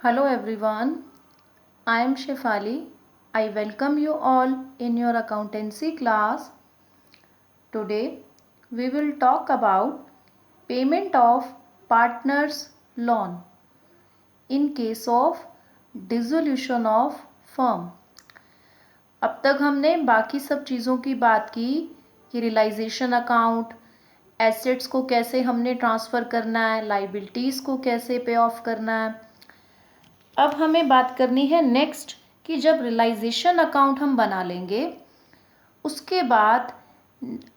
Hello everyone, I am Shefali. I welcome you all in your accountancy class. Today we will talk about payment of partners loan in case of dissolution of firm. अब तक हमने बाकी सब चीज़ों की बात की कि रियलाइजेशन अकाउंट, एसेट्स को कैसे हमने ट्रांसफ़र करना है, लाइबिलिटीज़ को कैसे पे ऑफ करना है। अब हमें बात करनी है नेक्स्ट कि जब रियलाइजेशन अकाउंट हम बना लेंगे उसके बाद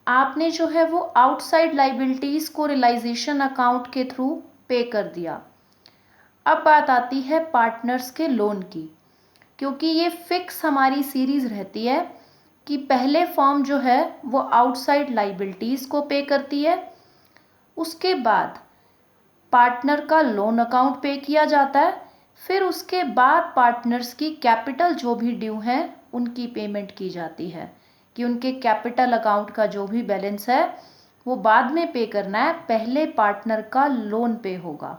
आपने जो है वो आउटसाइड लाइबिलिटीज़ को रियलाइजेशन अकाउंट के थ्रू पे कर दिया। अब बात आती है पार्टनर्स के लोन की, क्योंकि ये फिक्स हमारी सीरीज़ रहती है कि पहले फर्म जो है वो आउटसाइड लाइबिलिटीज़ को पे करती है, उसके बाद पार्टनर का लोन अकाउंट पे किया जाता है, फिर उसके बाद पार्टनर्स की कैपिटल जो भी ड्यू हैं उनकी पेमेंट की जाती है कि उनके कैपिटल अकाउंट का जो भी बैलेंस है वो बाद में पे करना है, पहले पार्टनर का लोन पे होगा।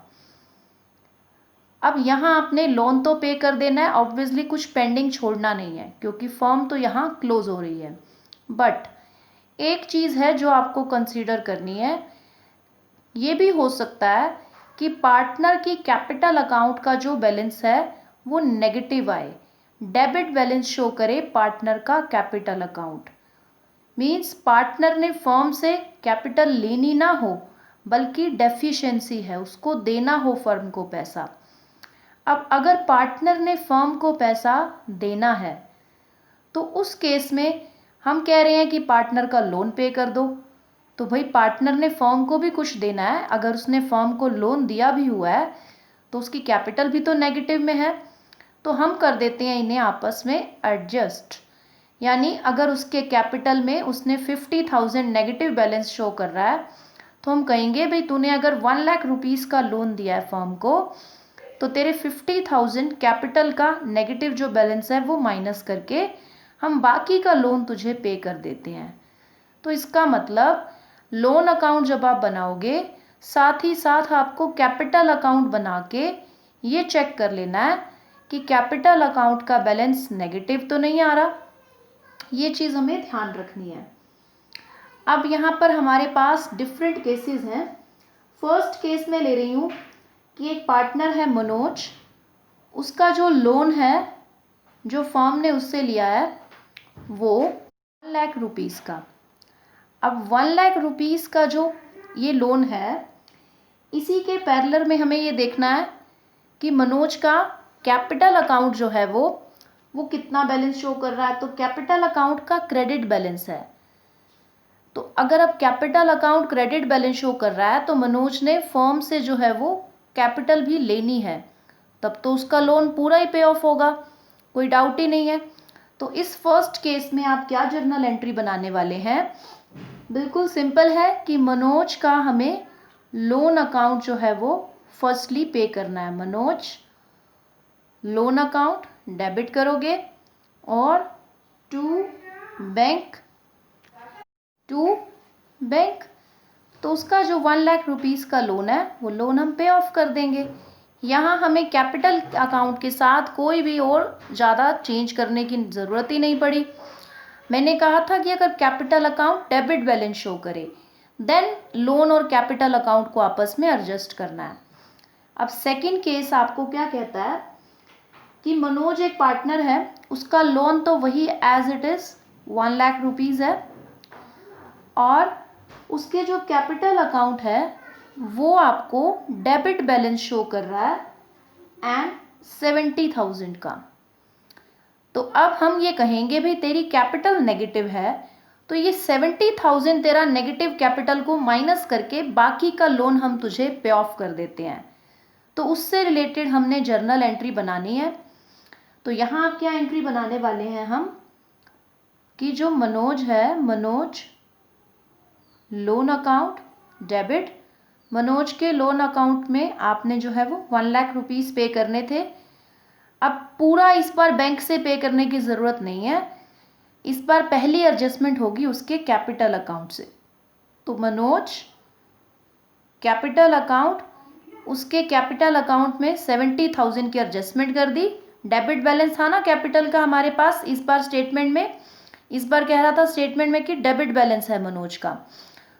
अब यहाँ आपने लोन तो पे कर देना है, ऑब्वियसली कुछ पेंडिंग छोड़ना नहीं है क्योंकि फर्म तो यहाँ क्लोज हो रही है। बट एक चीज़ है जो आपको कंसीडर करनी है, ये भी हो सकता है कि पार्टनर की कैपिटल अकाउंट का जो बैलेंस है वो नेगेटिव आए, डेबिट बैलेंस शो करे पार्टनर का कैपिटल अकाउंट। मीन्स पार्टनर ने फर्म से कैपिटल लेनी ना हो बल्कि डेफिशिएंसी है, उसको देना हो फर्म को पैसा। अब अगर पार्टनर ने फर्म को पैसा देना है तो उस केस में हम कह रहे हैं कि पार्टनर का लोन पे कर दो, तो भाई पार्टनर ने फर्म को भी कुछ देना है। अगर उसने फर्म को लोन दिया भी हुआ है तो उसकी कैपिटल भी तो नेगेटिव में है, तो हम कर देते हैं इन्हें आपस में एडजस्ट। यानी अगर उसके कैपिटल में उसने 50,000 नेगेटिव बैलेंस शो कर रहा है तो हम कहेंगे भाई तूने अगर 1 लाख रुपीज़ का लोन दिया है फर्म को तो तेरे 50,000 कैपिटल का नेगेटिव जो बैलेंस है वो माइनस करके हम बाकी का लोन तुझे पे कर देते हैं। तो इसका मतलब लोन अकाउंट जब आप बनाओगे साथ ही साथ आपको कैपिटल अकाउंट बना के ये चेक कर लेना है कि कैपिटल अकाउंट का बैलेंस नेगेटिव तो नहीं आ रहा। ये चीज़ हमें ध्यान रखनी है। अब यहाँ पर हमारे पास डिफरेंट केसेस हैं। फर्स्ट केस में ले रही हूँ कि एक पार्टनर है मनोज, उसका जो लोन है जो फर्म ने उससे लिया है वो 1 लाख रुपीज़ का। अब 1 लाख रुपीज़ का जो ये लोन है, इसी के पैरेलल में हमें ये देखना है कि मनोज का कैपिटल अकाउंट जो है वो कितना बैलेंस शो कर रहा है। तो कैपिटल अकाउंट का क्रेडिट बैलेंस है, तो अगर अब capital account credit balance show कर रहा है तो मनोज ने फर्म से जो है वो कैपिटल भी लेनी है, तब तो उसका लोन पूरा ही पे ऑफ होगा, कोई डाउट ही नहीं है। तो इस फर्स्ट केस में आप क्या जर्नल एंट्री बनाने वाले हैं? बिल्कुल सिंपल है कि मनोज का हमें लोन अकाउंट जो है वो फर्स्टली पे करना है। मनोज लोन अकाउंट डेबिट करोगे और टू बैंक तो उसका जो 1 लाख रुपीज़ का लोन है वो लोन हम पे ऑफ कर देंगे। यहाँ हमें कैपिटल अकाउंट के साथ कोई भी और ज़्यादा चेंज करने की ज़रूरत ही नहीं पड़ी। मैंने कहा था कि अगर capital account debit balance show करे देन लोन और कैपिटल अकाउंट को आपस में एडजस्ट करना है। अब सेकंड केस आपको क्या कहता है कि मनोज एक पार्टनर है, उसका लोन तो वही as it is 1 lakh rupees है और उसके जो कैपिटल अकाउंट है वो आपको डेबिट बैलेंस शो कर रहा है एंड 70,000 का। तो अब हम ये कहेंगे भाई तेरी कैपिटल नेगेटिव है, तो ये 70,000 तेरा नेगेटिव कैपिटल को माइनस करके बाकी का लोन हम तुझे पे ऑफ कर देते हैं। तो उससे रिलेटेड हमने जर्नल एंट्री बनानी है। तो यहाँ आप क्या एंट्री बनाने वाले हैं हम कि जो मनोज है, Manoj loan account debit, Manoj के लोन अकाउंट में आपने जो है वो 1 लाख रुपीज़ पे करने थे। अब पूरा इस बार बैंक से पे करने की ज़रूरत नहीं है, इस बार पहली एडजस्टमेंट होगी उसके कैपिटल अकाउंट से। तो मनोज कैपिटल अकाउंट उसके कैपिटल अकाउंट में 70,000 की एडजस्टमेंट कर दी। डेबिट बैलेंस था ना कैपिटल का हमारे पास इस बार स्टेटमेंट में, इस बार कह रहा था स्टेटमेंट में कि डेबिट बैलेंस है मनोज का,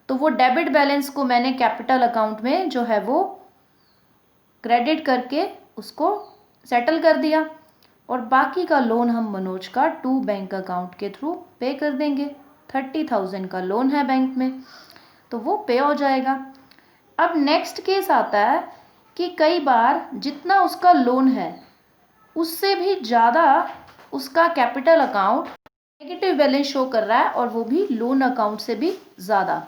तो वो डेबिट बैलेंस को मैंने कैपिटल अकाउंट में जो है वो क्रेडिट करके उसको सेटल कर दिया, और बाकी का लोन हम मनोज का टू बैंक अकाउंट के थ्रू पे कर देंगे। 30,000 का लोन है बैंक में, तो वो पे हो जाएगा। अब नेक्स्ट केस आता है कि कई बार जितना उसका लोन है उससे भी ज़्यादा उसका capital account negative balance show कर रहा है, और वो भी लोन अकाउंट से भी ज़्यादा।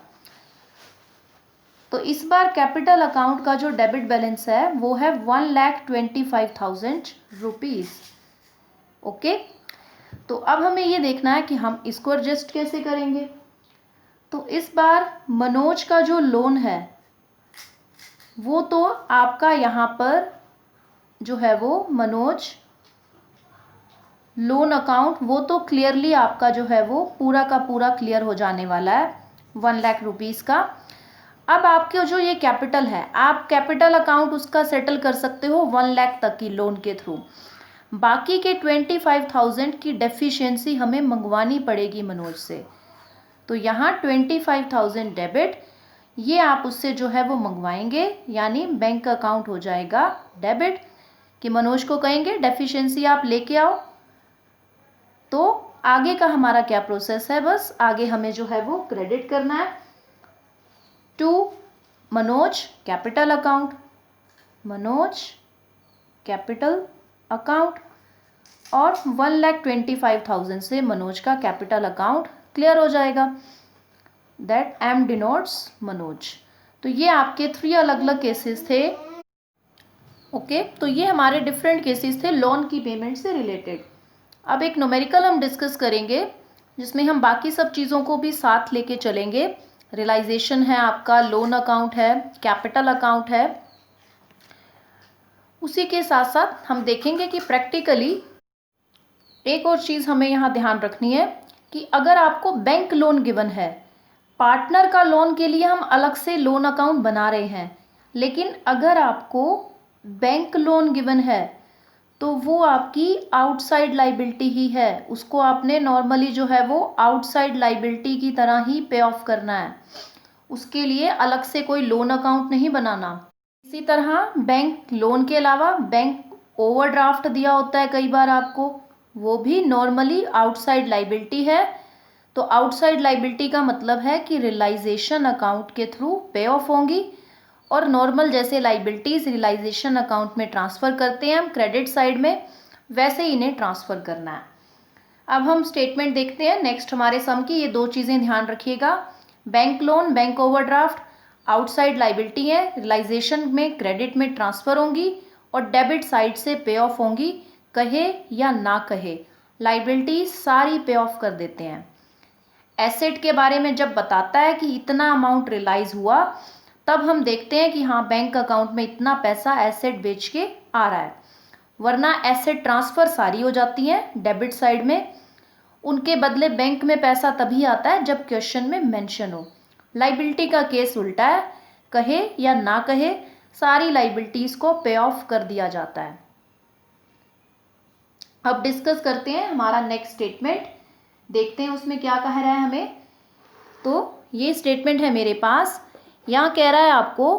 तो इस बार कैपिटल अकाउंट का जो डेबिट बैलेंस है वो है 1,25,000 रुपीज़। ओके, तो अब हमें ये देखना है कि हम इसको एडजस्ट कैसे करेंगे। तो इस बार मनोज का जो लोन है वो तो आपका यहाँ पर जो है वो मनोज लोन अकाउंट वो तो क्लियरली आपका जो है वो पूरा का पूरा क्लियर हो जाने वाला है 1 लाख रुपीज़ का। अब आपके जो ये कैपिटल है, आप कैपिटल अकाउंट उसका सेटल कर सकते हो 1 लाख तक की लोन के थ्रू। बाकी के 25,000 की डेफिशिएंसी हमें मंगवानी पड़ेगी मनोज से। तो यहाँ 25,000 डेबिट, ये आप उससे जो है वो मंगवाएंगे, यानी बैंक अकाउंट हो जाएगा डेबिट, कि मनोज को कहेंगे डेफिशिएंसी आप लेके आओ। तो आगे का हमारा क्या प्रोसेस है, बस आगे हमें जो है वो क्रेडिट करना है to Manoj capital account, Manoj capital account, और 1,25,000 से मनोज का कैपिटल अकाउंट क्लियर हो जाएगा। That M denotes Manoj. तो ये आपके 3 अलग अलग केसेस थे। ओके, तो ये हमारे डिफरेंट केसेस थे लोन की पेमेंट से रिलेटेड। अब एक न्यूमेरिकल हम डिस्कस करेंगे जिसमें हम बाकी सब चीज़ों को भी साथ लेके चलेंगे। रियलाइजेशन है आपका, लोन अकाउंट है, कैपिटल अकाउंट है, उसी के साथ साथ हम देखेंगे कि प्रैक्टिकली एक और चीज़ हमें यहाँ ध्यान रखनी है कि अगर आपको बैंक लोन गिवन है, पार्टनर का लोन के लिए हम अलग से लोन अकाउंट बना रहे हैं, लेकिन अगर आपको बैंक लोन गिवन है तो वो आपकी आउटसाइड लाइबिलिटी ही है, उसको आपने नॉर्मली जो है वो आउटसाइड लाइबिलिटी की तरह ही पे ऑफ करना है, उसके लिए अलग से कोई लोन अकाउंट नहीं बनाना। इसी तरह बैंक लोन के अलावा बैंक ओवरड्राफ्ट दिया होता है कई बार आपको, वो भी नॉर्मली आउटसाइड लाइबिलिटी है। तो आउटसाइड लाइबिलिटी का मतलब है कि रियलाइजेशन अकाउंट के थ्रू पे ऑफ होंगी, और नॉर्मल जैसे लाइबिलिटीज रियलाइजेशन अकाउंट में ट्रांसफ़र करते हैं हम क्रेडिट साइड में, वैसे ही इन्हें ट्रांसफ़र करना है। अब हम स्टेटमेंट देखते हैं नेक्स्ट हमारे सम की। ये 2 चीज़ें ध्यान रखिएगा, bank loan bank overdraft outside liability है, रियलाइजेशन में क्रेडिट में ट्रांसफ़र होंगी, और डेबिट साइड से पे ऑफ होंगी, कहे या ना कहे लाइबिलिटीज सारी पे ऑफ कर देते हैं। एसेट के बारे में जब बताता है कि इतना अमाउंट रियलाइज हुआ, तब हम देखते हैं कि हाँ बैंक अकाउंट में इतना पैसा एसेट बेच के आ रहा है, वरना एसेट ट्रांसफ़र सारी हो जाती हैं डेबिट साइड में, उनके बदले बैंक में पैसा तभी आता है जब क्वेश्चन में मेंशन हो। लाइबिलिटी का केस उल्टा है, कहे या ना कहे सारी लाइबिलिटीज़ को पे ऑफ कर दिया जाता है। अब डिस्कस करते हैं हमारा नेक्स्ट स्टेटमेंट, देखते हैं उसमें क्या कह रहा है हमें। तो ये स्टेटमेंट है मेरे पास, यहाँ कह रहा है आपको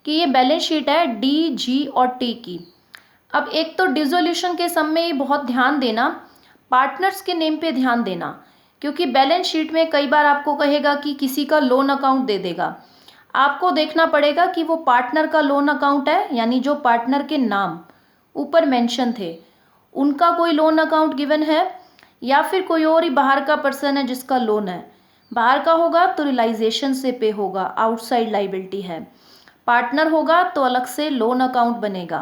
कि ये बैलेंस शीट है डी, जी और टी की। अब एक तो डिसोल्यूशन के सम में ये बहुत ध्यान देना, पार्टनर्स के नेम पे ध्यान देना, क्योंकि बैलेंस शीट में कई बार आपको कहेगा कि किसी का लोन अकाउंट दे देगा, आपको देखना पड़ेगा कि वो पार्टनर का लोन अकाउंट है, यानी जो पार्टनर के नाम ऊपर मेंशन थे उनका कोई लोन अकाउंट गिवन है, या फिर कोई और ही बाहर का पर्सन है जिसका लोन है। बाहर का होगा तो रियलाइजेशन से पे होगा, आउटसाइड लाइबिलिटी है, पार्टनर होगा तो अलग से लोन अकाउंट बनेगा।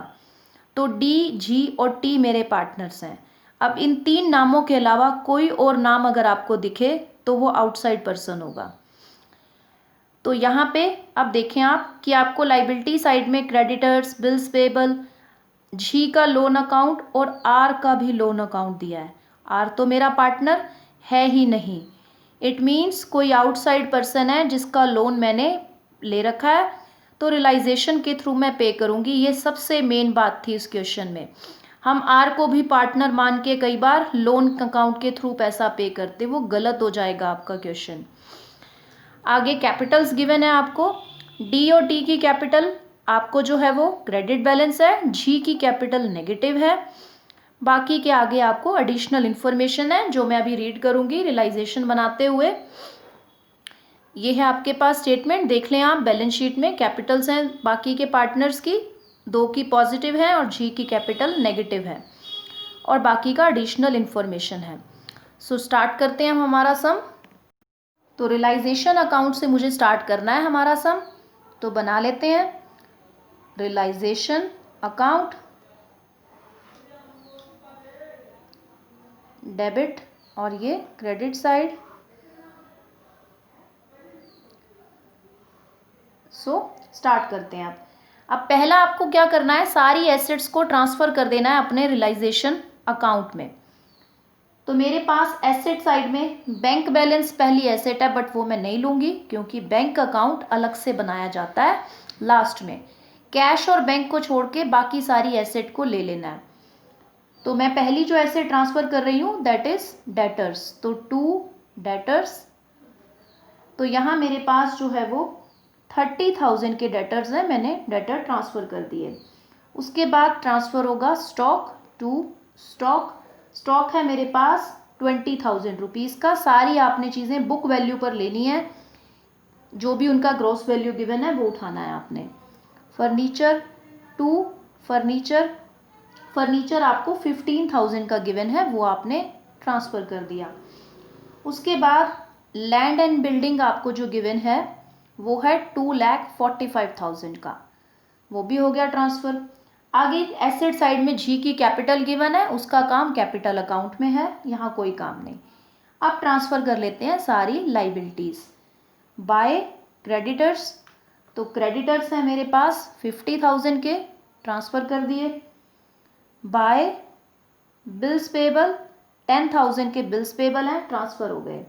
तो डी, जी और टी मेरे पार्टनर्स हैं। अब इन 3 नामों के अलावा कोई और नाम अगर आपको दिखे तो वो आउटसाइड पर्सन होगा। तो यहाँ पे अब देखें आप कि आपको लाइबिलिटी साइड में क्रेडिटर्स, बिल्स पेबल, जी का लोन अकाउंट और आर का भी लोन अकाउंट दिया है। आर तो मेरा पार्टनर है ही नहीं, इट मीन्स कोई आउटसाइड पर्सन है जिसका लोन मैंने ले रखा है, तो रियलाइजेशन के थ्रू मैं पे करूँगी। ये सबसे मेन बात थी इस क्वेश्चन में। हम आर को भी पार्टनर मान के कई बार लोन अकाउंट के थ्रू पैसा पे करते, वो गलत हो जाएगा आपका क्वेश्चन। आगे कैपिटल्स गिवन है आपको। डी और टी की कैपिटल आपको जो है वो क्रेडिट बैलेंस है, जी की कैपिटल नेगेटिव है। बाकी के आगे आपको एडिशनल इन्फॉर्मेशन है जो मैं अभी रीड करूंगी रियलाइजेशन बनाते हुए। ये है आपके पास स्टेटमेंट, देख लें आप बैलेंस शीट में। कैपिटल्स हैं बाकी के पार्टनर्स की, 2 की पॉजिटिव है और जी की कैपिटल नेगेटिव है, और बाकी का एडिशनल इन्फॉर्मेशन है। सो स्टार्ट करते हैं हम हमारा सम। तो रियलाइजेशन अकाउंट से मुझे स्टार्ट करना है हमारा सम, तो बना लेते हैं रियलाइजेशन अकाउंट, डेबिट और ये क्रेडिट साइड। सो स्टार्ट करते हैं आप। अब पहला आपको क्या करना है, सारी एसेट्स को ट्रांसफ़र कर देना है अपने रियलाइजेशन अकाउंट में। तो मेरे पास एसेट साइड में बैंक बैलेंस पहली एसेट है, बट वो मैं नहीं लूँगी क्योंकि बैंक अकाउंट अलग से बनाया जाता है लास्ट में। कैश और बैंक को छोड़ के बाकी सारी एसेट को ले लेना है। तो मैं पहली जो एसेट ट्रांसफ़र कर रही हूँ दैट इज़ डेटर्स। तो टू डेटर्स, तो यहाँ मेरे पास जो है वो 30,000 के डेटर्स हैं, मैंने डेटर ट्रांसफ़र कर दिए। उसके बाद ट्रांसफ़र होगा स्टॉक टू स्टॉक। स्टॉक है मेरे पास 20,000 रुपीज़ का। सारी आपने चीज़ें बुक वैल्यू पर लेनी है, जो भी उनका ग्रॉस वैल्यू गिवन है वो उठाना है आपने। फर्नीचर टू फर्नीचर, फर्नीचर आपको 15,000 का गिवन है, वो आपने ट्रांसफ़र कर दिया। उसके बाद लैंड एंड बिल्डिंग आपको जो गिवन है वो है 2,45,000 का, वो भी हो गया ट्रांसफ़र। आगे एसेट साइड में जी की कैपिटल गिवन है, उसका काम कैपिटल अकाउंट में है, यहाँ कोई काम नहीं। अब ट्रांसफ़र कर लेते हैं सारी लाइबिलिटीज़ बाय क्रेडिटर्स। तो क्रेडिटर्स हैं मेरे पास 50,000 के, ट्रांसफ़र कर दिए। बाय बिल्स पेबल 10,000 के बिल्स पेबल हैं, ट्रांसफ़र हो गए।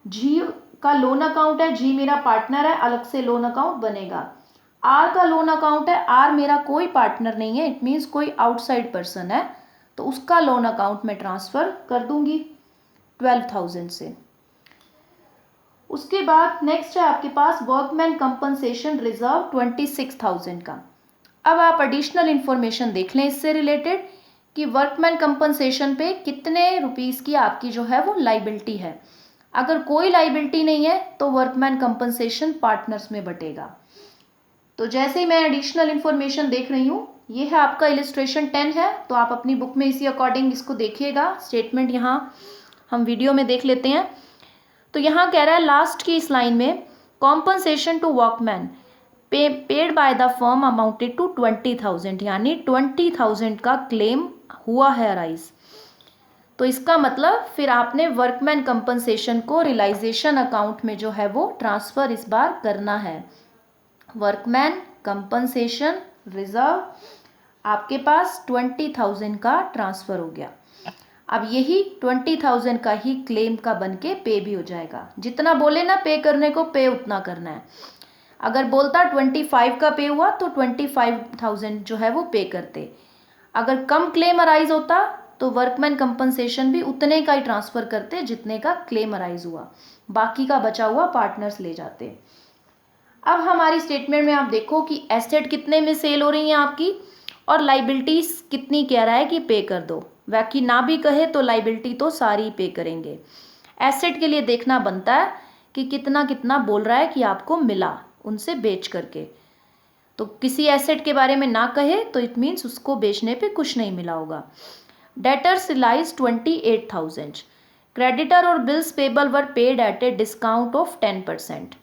जी का लोन अकाउंट है, जी मेरा पार्टनर है, अलग से लोन अकाउंट बनेगा। आर का लोन अकाउंट है, आर मेरा कोई पार्टनर नहीं है, इट मीन्स कोई आउटसाइड पर्सन है, तो उसका लोन अकाउंट में ट्रांसफ़र कर दूंगी 12,000 से। उसके बाद नेक्स्ट है आपके पास वर्कमैन कंपनसेशन रिजर्व 26,000 का। अब आप एडिशनल इन्फॉर्मेशन देख लें इससे रिलेटेड कि वर्कमैन कंपनसेशन पे कितने रुपीज़ की आपकी जो है वो लाइबिलिटी है। अगर कोई लाइबिलिटी नहीं है तो वर्कमैन कंपनसेशन पार्टनर्स में बटेगा। तो जैसे ही मैं एडिशनल इन्फॉर्मेशन देख रही हूँ, ये है आपका इलस्ट्रेशन 10 है, तो आप अपनी बुक में इसी अकॉर्डिंग इसको देखिएगा। स्टेटमेंट यहाँ हम वीडियो में देख लेते हैं। तो यहाँ कह रहा है लास्ट की इस लाइन में compensation to workman paid by the firm amounted to 20,000, यानी 20,000 का क्लेम हुआ है अराइज। तो इसका मतलब फिर आपने वर्कमैन कंपनसेशन को रियलाइजेशन अकाउंट में जो है वो ट्रांसफ़र इस बार करना है। वर्कमैन कंपनसेशन रिजर्व आपके पास 20,000 का ट्रांसफ़र हो गया। अब यही 20,000 का ही क्लेम का बन के पे भी हो जाएगा। जितना बोले ना पे करने को, पे उतना करना है। अगर बोलता 25 का पे हुआ तो 25,000 जो है वो पे करते। अगर कम क्लेम अराइज होता तो वर्कमैन कंपनसेशन भी उतने का ही ट्रांसफ़र करते जितने का क्लेम अराइज हुआ, बाकी का बचा हुआ पार्टनर्स ले जाते। अब हमारी स्टेटमेंट में आप देखो कि एसेट कितने में सेल हो रही हैं आपकी, और लाइबिलिटीज़ कितनी कह रहा है कि पे कर दो। बाकी ना भी कहे तो लाइबिलिटी तो सारी पे करेंगे। एसेट के लिए देखना बनता है कि कितना कितना बोल रहा है कि आपको मिला उनसे बेच करके। तो किसी एसेट के बारे में ना कहे तो इट मीन्स उसको बेचने पे कुछ नहीं मिला होगा। डेटर्स रिलाइज 28,000, क्रेडिटर और bills payable were paid at a discount of 10%।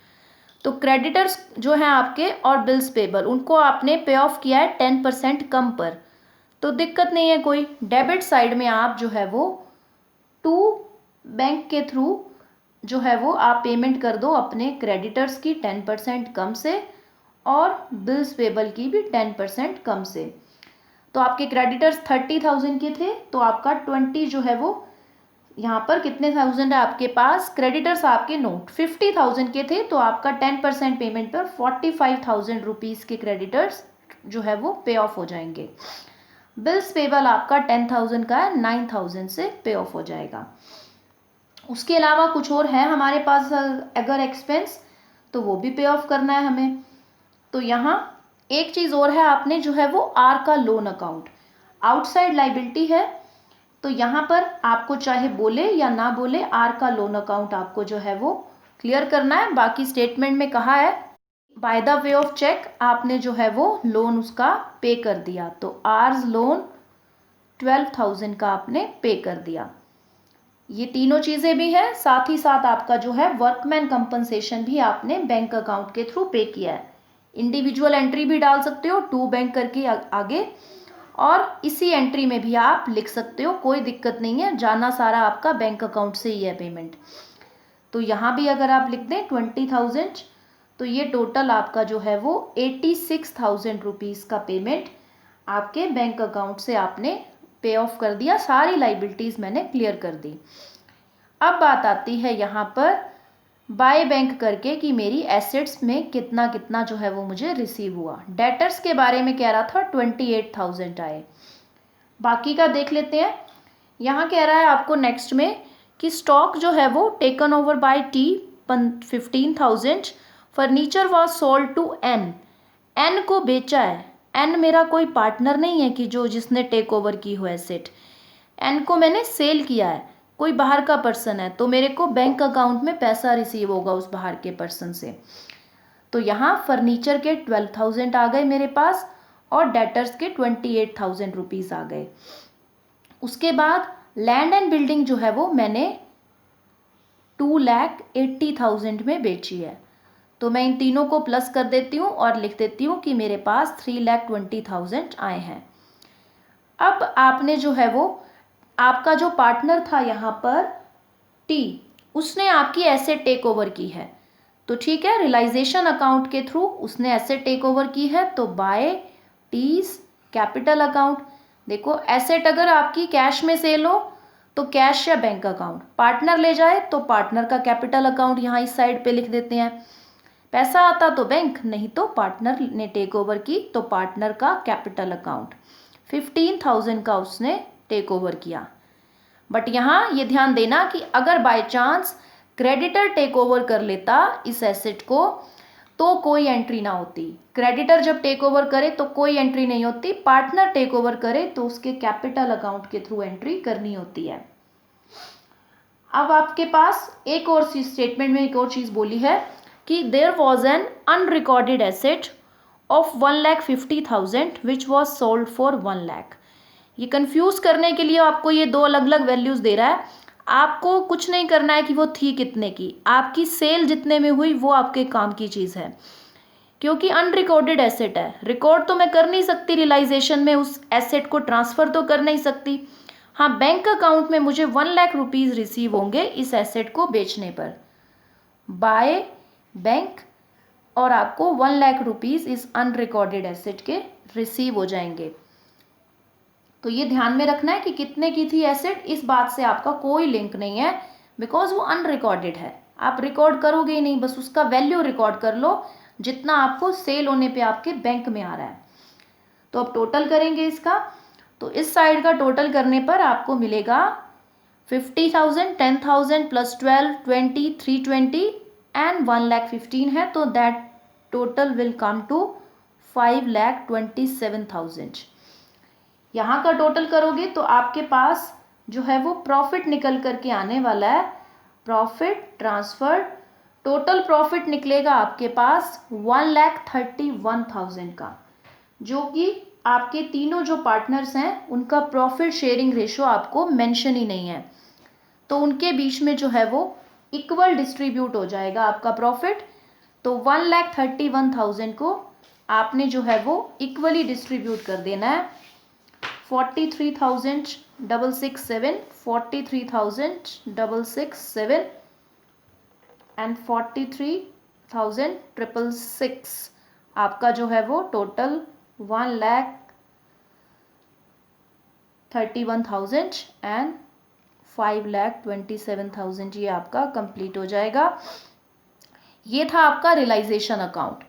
तो क्रेडिटर्स जो हैं आपके और बिल्स पेबल, उनको आपने पे ऑफ किया है 10% कम पर, तो दिक्कत नहीं है कोई। डेबिट साइड में आप जो है वो टू बैंक के थ्रू जो है वो आप पेमेंट कर दो अपने क्रेडिटर्स की 10% कम से, और बिल्स पेबल की भी 10% कम से। तो आपके क्रेडिटर्स 30,000 के थे, तो आपका 20 जो है वो यहाँ पर कितने थाउजेंड है आपके पास, क्रेडिटर्स आपके नोट 50,000 के थे, तो आपका 10% पेमेंट पर 45,000 रुपीज़ के क्रेडिटर्स जो है वो पे ऑफ हो जाएंगे। बिल्स पेबल आपका 10,000 का है, 9,000 से पे ऑफ हो जाएगा। उसके अलावा कुछ और है हमारे पास अगर एक्सपेंस, तो वो भी पे ऑफ करना है हमें। तो यहाँ एक चीज़ और है, आपने जो है वो आर का लोन अकाउंट आउटसाइड लाइबिलिटी है, तो यहाँ पर आपको चाहे बोले या ना बोले आर का लोन अकाउंट आपको जो है वो क्लियर करना है। बाकी स्टेटमेंट में कहा है by the way of cheque आपने जो है वो लोन उसका पे कर दिया, तो आर्स लोन 12,000 का आपने पे कर दिया। ये तीनों चीज़ें भी हैं, साथ ही साथ आपका जो है वर्कमैन कंपनसेशन भी आपने बैंक अकाउंट के थ्रू पे किया है। इंडिविजुअल एंट्री भी डाल सकते हो टू बैंक करके आगे, और इसी एंट्री में भी आप लिख सकते हो, कोई दिक्कत नहीं है, जाना सारा आपका बैंक अकाउंट से ही है पेमेंट। तो यहाँ भी अगर आप लिख दें 20,000, तो ये टोटल आपका जो है वो 86,000 रुपीज़ का पेमेंट आपके बैंक अकाउंट से आपने पे ऑफ कर दिया। सारी लाइबिलिटीज़ मैंने क्लियर कर दी। अब बात आती है यहाँ पर बाय बैंक करके कि मेरी एसेट्स में कितना कितना जो है वो मुझे रिसीव हुआ। डेटर्स के बारे में कह रहा था 28,000 आए, बाकी का देख लेते हैं। यहाँ कह रहा है आपको नेक्स्ट में कि स्टॉक जो है वो taken over by T 15,000, furniture was sold to N, N को बेचा है। एन मेरा कोई पार्टनर नहीं है कि जो जिसने टेक ओवर की हो एसेट, एन को मैंने सेल किया है, कोई बाहर का पर्सन है, तो मेरे को बैंक अकाउंट में पैसा रिसीव होगा उस बाहर के पर्सन से। तो यहाँ फर्नीचर के 12,000 आ गए मेरे पास और डेटर्स के 28,000 रुपीज़ आ गए। उसके बाद लैंड एंड बिल्डिंग जो है वो मैंने 2,80,000 में बेची है, तो मैं इन तीनों को प्लस कर देती हूँ और लिख देती हूँ कि मेरे पास 3,20,000 आए हैं। अब आपने जो है वो आपका जो पार्टनर था यहाँ पर टी, उसने आपकी एसेट टेक ओवर की है, तो ठीक है, रियलाइजेशन अकाउंट के थ्रू उसने एसेट टेक ओवर की है, तो बाय टीज कैपिटल अकाउंट। देखो एसेट अगर आपकी कैश में सेल हो तो कैश या बैंक अकाउंट, पार्टनर ले जाए तो पार्टनर का कैपिटल अकाउंट यहाँ इस साइड पे लिख देते हैं। पैसा आता तो बैंक, नहीं तो पार्टनर ने टेक ओवर की तो पार्टनर का कैपिटल अकाउंट। 15,000 का उसने टेक ओवर किया। बट यहाँ ये ध्यान देना कि अगर by chance creditor take over कर लेता इस एसेट को तो कोई एंट्री ना होती। क्रेडिटर जब टेक ओवर करे तो कोई एंट्री नहीं होती, पार्टनर टेक ओवर करे तो उसके कैपिटल अकाउंट के थ्रू एंट्री करनी होती है। अब आपके पास एक और स्टेटमेंट में एक और चीज़ बोली है कि there was an unrecorded asset of 1,50,000 which was sold for 1 lakh. ये कंफ्यूज करने के लिए आपको ये दो अलग अलग वैल्यूज दे रहा है। आपको कुछ नहीं करना है कि वो थी कितने की, आपकी सेल जितने में हुई वो आपके काम की चीज़ है, क्योंकि अनरिकॉर्डेड एसेट है। रिकॉर्ड तो मैं कर नहीं सकती, रियलाइजेशन में उस एसेट को ट्रांसफ़र तो कर नहीं सकती। हाँ, बैंक अकाउंट में मुझे 1 लाख रुपीज़ रिसीव होंगे इस एसेट को बेचने पर बाय बैंक, और आपको 1 लाख रुपीज़ इस अनरिकॉर्डेड एसेट के रिसीव हो जाएंगे। तो ये ध्यान में रखना है कि कितने की थी एसेट, इस बात से आपका कोई लिंक नहीं है, बिकॉज वो अनरिकॉर्डेड है। आप रिकॉर्ड करोगे ही नहीं, बस उसका वैल्यू रिकॉर्ड कर लो जितना आपको सेल होने पे आपके बैंक में आ रहा है। तो अब टोटल करेंगे इसका, तो इस साइड का टोटल करने पर आपको मिलेगा 50,000, 10,000 प्लस 12, 20, 320 एंड 1,15,000 है, तो that total will come to 5,27,000। यहाँ का टोटल करोगे तो आपके पास जो है वो प्रॉफिट निकल करके आने वाला है, प्रॉफिट ट्रांसफर, टोटल प्रॉफिट निकलेगा आपके पास 1,31,000 का, जो कि आपके तीनों जो पार्टनर्स हैं उनका प्रॉफिट शेयरिंग रेशो आपको मेंशन ही नहीं है, तो उनके बीच में जो है वो इक्वल डिस्ट्रीब्यूट हो जाएगा आपका प्रॉफिट। तो 1,31,000 को आपने जो है वो इक्वली डिस्ट्रीब्यूट कर देना है। 43,667, 43,667 एंड 43,666 आपका जो है वो टोटल 1,31,000 एंड 5,27,000 ये आपका कंप्लीट हो जाएगा। ये था आपका रियलाइजेशन अकाउंट।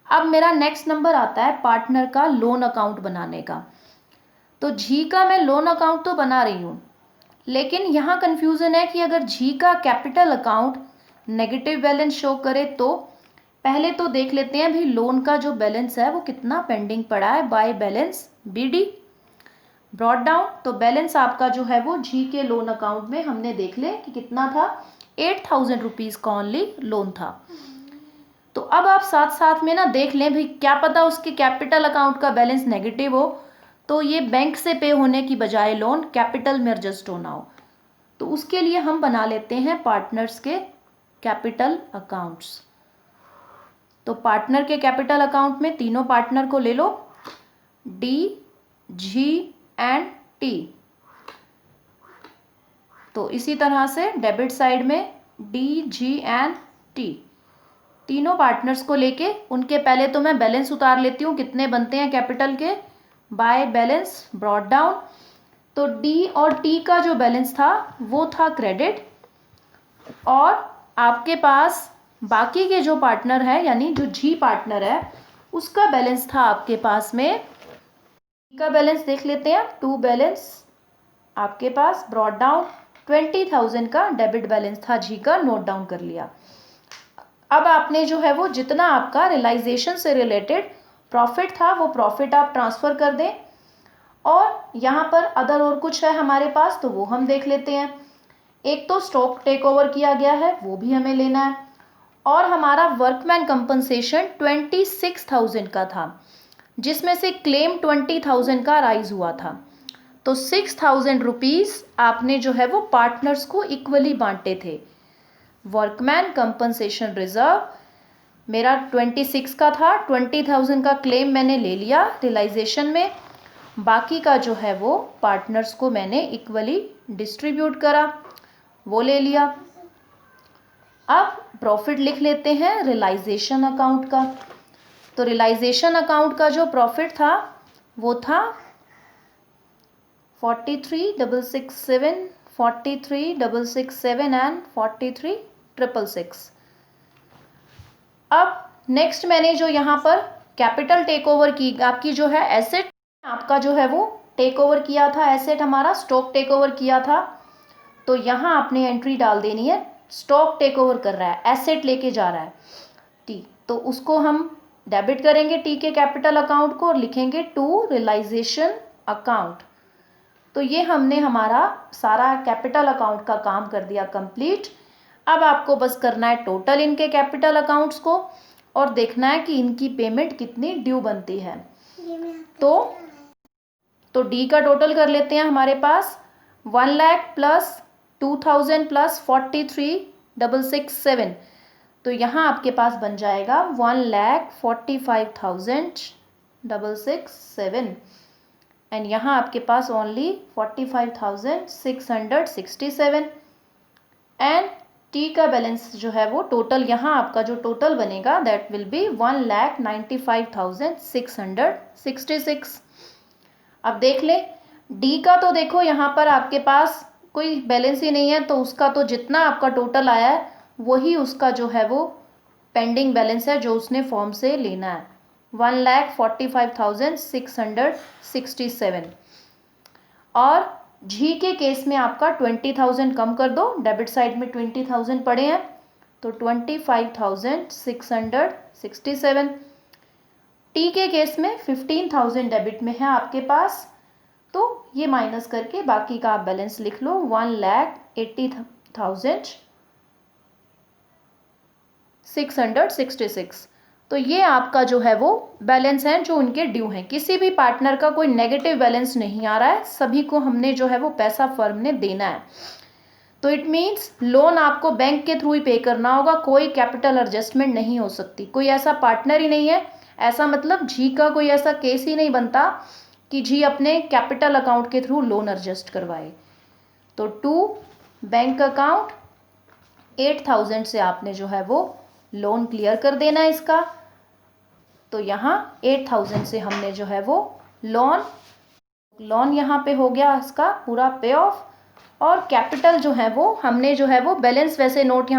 अब मेरा नेक्स्ट नंबर आता है पार्टनर का लोन अकाउंट बनाने का। तो जी का मैं लोन अकाउंट तो बना रही हूँ, लेकिन यहाँ कन्फ्यूज़न है कि अगर जी का capital account negative balance show करे तो पहले तो देख लेते हैं भाई लोन का जो बैलेंस है वो कितना पेंडिंग पड़ा है by balance BD brought down. तो बैलेंस आपका जो है वो जी के लोन अकाउंट में हमने देख ले कि कितना था, 8,000 रुपीज़ का ओनली लोन था। तो अब आप साथ साथ में ना देख लें भाई, क्या पता उसके कैपिटल अकाउंट का बैलेंस नेगेटिव हो, तो ये बैंक से पे होने की बजाय लोन कैपिटल में एडजस्ट होना हो, तो उसके लिए हम बना लेते हैं पार्टनर्स के कैपिटल अकाउंट्स। तो पार्टनर के कैपिटल अकाउंट में तीनों पार्टनर को ले लो, D, G एंड T। तो इसी तरह से डेबिट साइड में D, G एंड T तीनों पार्टनर्स को लेके उनके पहले तो मैं बैलेंस उतार लेती हूँ, कितने बनते हैं कैपिटल के बाय बैलेंस ब्रॉट डाउन। तो D और T का जो बैलेंस था वो था क्रेडिट, और आपके पास बाकी के जो पार्टनर है यानी जो G पार्टनर है उसका बैलेंस था आपके पास में, का बैलेंस देख लेते हैं, टू बैलेंस आपके पास ब्रॉट डाउन 20,000 का डेबिट बैलेंस था जी का, नोट डाउन कर लिया। अब आपने जो है वो जितना आपका रियलाइजेशन से रिलेटेड प्रॉफिट था वो प्रॉफिट आप ट्रांसफ़र कर दें, और यहाँ पर अदर और कुछ है हमारे पास तो वो हम देख लेते हैं। एक तो स्टॉक टेक ओवर किया गया है वो भी हमें लेना है, और हमारा वर्कमैन कंपनसेशन 26,000 का था जिसमें से क्लेम 20,000 का राइज हुआ था। तो 6,000 रुपीज़ आपने जो है वो पार्टनर्स को इक्वली बांटे थे। वर्कमैन कंपनसेशन रिजर्व मेरा 26 का था, 20,000 का क्लेम मैंने ले लिया रियलाइजेशन में, बाकी का जो है वो पार्टनर्स को मैंने इक्वली डिस्ट्रीब्यूट करा, वो ले लिया। अब प्रॉफिट लिख लेते हैं रियलाइजेशन अकाउंट का। तो रियलाइजेशन अकाउंट का जो प्रॉफिट था वो था 43,667, 43,667 एंड 43,666। अब नेक्स्ट मैंने जो यहाँ पर कैपिटल टेक ओवर की, आपकी जो है एसेट आपका जो है वो टेक ओवर किया था, एसेट हमारा स्टॉक टेक ओवर किया था, तो यहाँ आपने एंट्री डाल देनी है स्टॉक टेक ओवर कर रहा है, एसेट लेके जा रहा है टी, तो उसको हम डेबिट करेंगे टी के कैपिटल अकाउंट को और लिखेंगे टू रियलाइजेशन अकाउंट। तो ये हमने हमारा सारा कैपिटल अकाउंट का काम कर दिया कंप्लीट। अब आपको बस करना है टोटल इनके कैपिटल अकाउंट्स को और देखना है कि इनकी पेमेंट कितनी ड्यू बनती है। तो डी का टोटल कर लेते हैं हमारे पास 1 लाख प्लस 2,000 प्लस 43,667, तो यहाँ आपके पास बन जाएगा 1,45,667 एंड यहाँ आपके पास ओनली 45,667 एंड टी का बैलेंस जो है वो टोटल यहाँ आपका जो टोटल बनेगा दैट विल बी 1,95,666। अब देख ले डी का, तो देखो यहाँ पर आपके पास कोई बैलेंस ही नहीं है, तो उसका तो जितना आपका टोटल आया है वही उसका जो है वो पेंडिंग बैलेंस है जो उसने फॉर्म से लेना है, 1,45,667। और जी के केस में आपका 20,000 कम कर दो, डेबिट साइड में 20,000 पड़े हैं तो 25,667। टी के केस में 15,000 डेबिट में है आपके पास, तो ये माइनस करके बाकी का आप बैलेंस लिख लो 1,80,666। तो ये आपका जो है वो बैलेंस है जो उनके ड्यू हैं। किसी भी पार्टनर का कोई नेगेटिव बैलेंस नहीं आ रहा है, सभी को हमने जो है वो पैसा फर्म ने देना है। तो इट मीन्स लोन आपको बैंक के थ्रू ही पे करना होगा, कोई कैपिटल एडजस्टमेंट नहीं हो सकती, कोई ऐसा पार्टनर ही नहीं है, ऐसा मतलब जी का कोई ऐसा केस ही नहीं बनता कि जी अपने कैपिटल अकाउंट के थ्रू लोन एडजस्ट करवाए। तो टू बैंक अकाउंट 8,000 से आपने जो है वो लोन क्लियर कर देना है इसका। तो यहाँ 8,000 से हमने जो है वो लोन यहाँ पे हो गया इसका पूरा पे ऑफ, और कैपिटल जो है वो हमने जो है वो बैलेंस वैसे नोट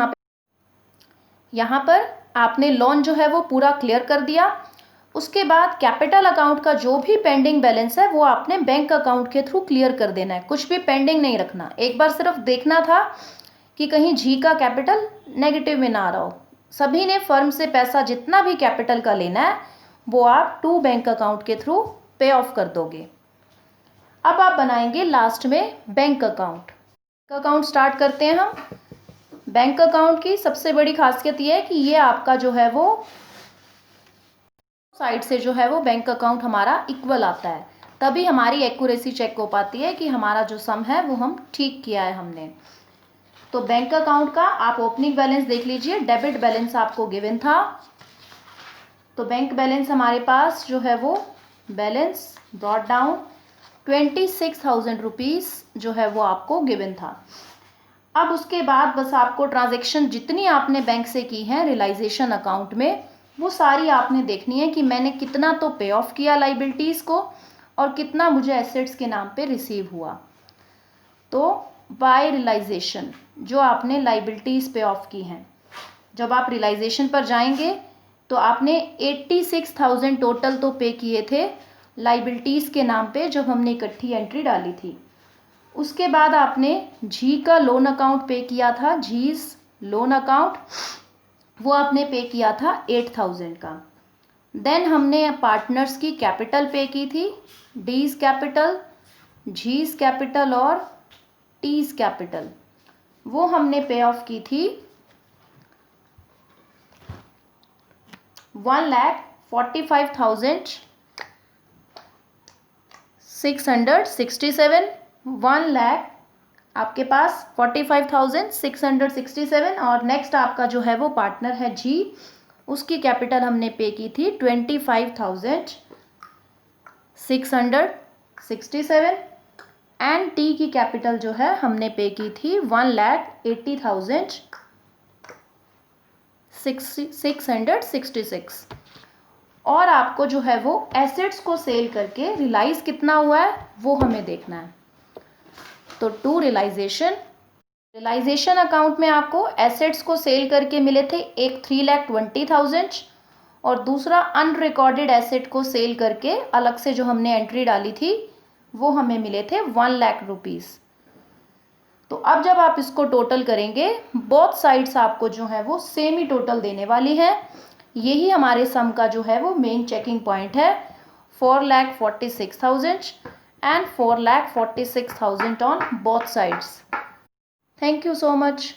यहाँ पर आपने लोन जो है वो पूरा क्लियर कर दिया। उसके बाद कैपिटल अकाउंट का जो भी पेंडिंग बैलेंस है वो आपने बैंक अकाउंट के थ्रू क्लियर कर देना है, कुछ भी पेंडिंग नहीं रखना। एक बार सिर्फ देखना था कि कहीं जी का कैपिटल नेगेटिव में ना आ रहा हो। सभी ने फर्म से पैसा जितना भी कैपिटल का लेना है वो आप टू बैंक अकाउंट के थ्रू पे ऑफ कर दोगे। अब आप बनाएंगे लास्ट में बैंक अकाउंट। अकाउंट स्टार्ट करते हैं हम। बैंक अकाउंट की सबसे बड़ी खासियत ये है कि ये आपका जो है वो साइड से जो है वो बैंक अकाउंट हमारा इक्वल आता है, तभी हमारी एक्यूरेसी चेक हो पाती है कि हमारा जो सम है वो हम ठीक किया है हमने। तो बैंक अकाउंट का आप ओपनिंग बैलेंस देख लीजिए, डेबिट बैलेंस आपको गिवन था। तो बैंक बैलेंस हमारे पास जो है वो बैलेंस ब्रॉट डाउन 26,000 रुपीज़ जो है वो आपको गिवन था। अब उसके बाद बस आपको ट्रांजैक्शन जितनी आपने बैंक से की है रियलाइजेशन अकाउंट में वो सारी आपने देखनी है कि मैंने कितना तो पे ऑफ किया लाइबिलिटीज़ को और कितना मुझे एसेट्स के नाम पे रिसीव हुआ। तो बाय रियलाइजेशन जो आपने लाइबिलिटीज़ पे ऑफ की हैं, जब आप रियलाइजेशन पर जाएंगे तो आपने 86,000 टोटल तो पे किए थे लाइबिलिटीज़ के नाम पे जब हमने इकट्ठी एंट्री डाली थी। उसके बाद आपने जी का लोन अकाउंट पे किया था, जीज लोन अकाउंट वो आपने पे किया था 8,000 का। देन हमने पार्टनर्स की कैपिटल पे की थी, डीज कैपिटल, जीज कैपिटल और टीज कैपिटल, वो हमने पे ऑफ की थी 1,45,667 1 लाख आपके पास 45,667। और नेक्स्ट आपका जो है वो पार्टनर है जी, उसकी कैपिटल हमने पे की थी 25,667 एंड टी की कैपिटल जो है हमने पे की थी 1,80,666। और आपको जो है वो एसेट्स को सेल करके रियलाइज कितना हुआ है वो हमें देखना है। तो टू रियलाइजेशन अकाउंट में आपको एसेट्स को सेल करके मिले थे एक 3,20,000 और दूसरा अनरिकॉर्डेड एसेट को सेल करके अलग से जो हमने एंट्री डाली थी वो हमें मिले थे 1 लाख रुपीज़। तो अब जब आप इसको टोटल करेंगे बोथ साइड्स आपको जो है वो सेम ही टोटल देने वाली है। यही हमारे सम का जो है वो मेन चेकिंग पॉइंट है, 4,46,000 and 4,46,000 on both sides. Thank you so much.